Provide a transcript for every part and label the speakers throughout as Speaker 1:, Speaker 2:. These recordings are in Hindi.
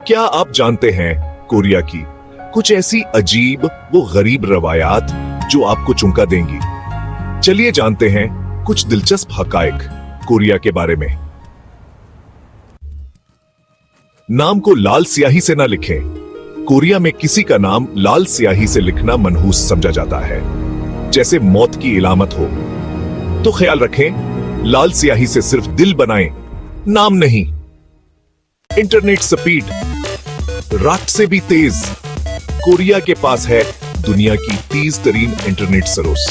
Speaker 1: क्या आप जानते हैं कोरिया की कुछ ऐसी अजीब वो गरीब रवायात जो आपको चौंका देंगी? चलिए जानते हैं कुछ दिलचस्प हकायक कोरिया के बारे में। नाम को लाल स्याही से ना लिखें। कोरिया में किसी का नाम लाल स्याही से लिखना मनहूस समझा जाता है, जैसे मौत की इलामत हो। तो ख्याल रखें, लाल स्याही से सिर्फ दिल बनाएं, नाम नहीं। इंटरनेट स्पीड रात से भी तेज। कोरिया के पास है दुनिया की तेज तरीन इंटरनेट सरोस,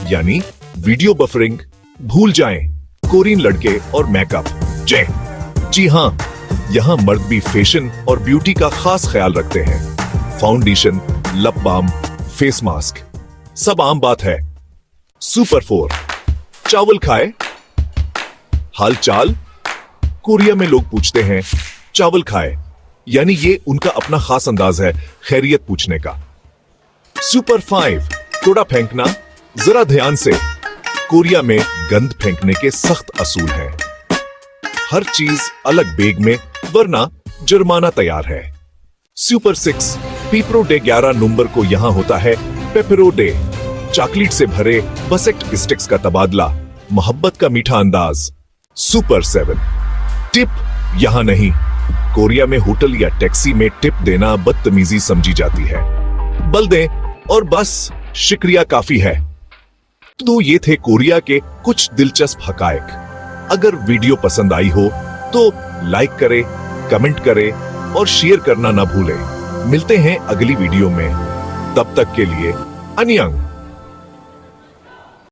Speaker 1: यानी वीडियो बफरिंग भूल जाएं। कोरियन लड़के और मेकअप जय। जी हां, यहां मर्द भी फैशन और ब्यूटी का खास ख्याल रखते हैं। Foundation, lip balm, face mask, सब आम बात है। सुपर 4 चावल खाए? हाल चाल? कोरिया में लोग पूछते हैं चावल खाए, यानी ये उनका अपना खास अंदाज है खैरियत पूछने का। सुपर 5 कूड़ा फेंकना? जरा ध्यान से, कोरिया में गंद फेंकने के सख्त असूल हैं। हर चीज अलग बैग में, वरना जुर्माना तैयार है। सुपर 6 पीपरो डे 11 नवंबर को यहां होता है पेपरो डे। चॉकलेट से भरे बसेक्ट स्टिक्स का तबादला, मोहब्बत का मीठा अंदाज। सुपर 7 टिप यहां नहीं। कोरिया में होटल या टैक्सी में टिप देना बदतमीजी समझी जाती है। बल दें और बस शुक्रिया काफी है। तो ये थे कोरिया के कुछ दिलचस्प हकायक। अगर वीडियो पसंद आई हो तो लाइक करें, कमेंट करें और शेयर करना ना भूलें। मिलते हैं अगली वीडियो में, तब तक के लिए अन्यंग।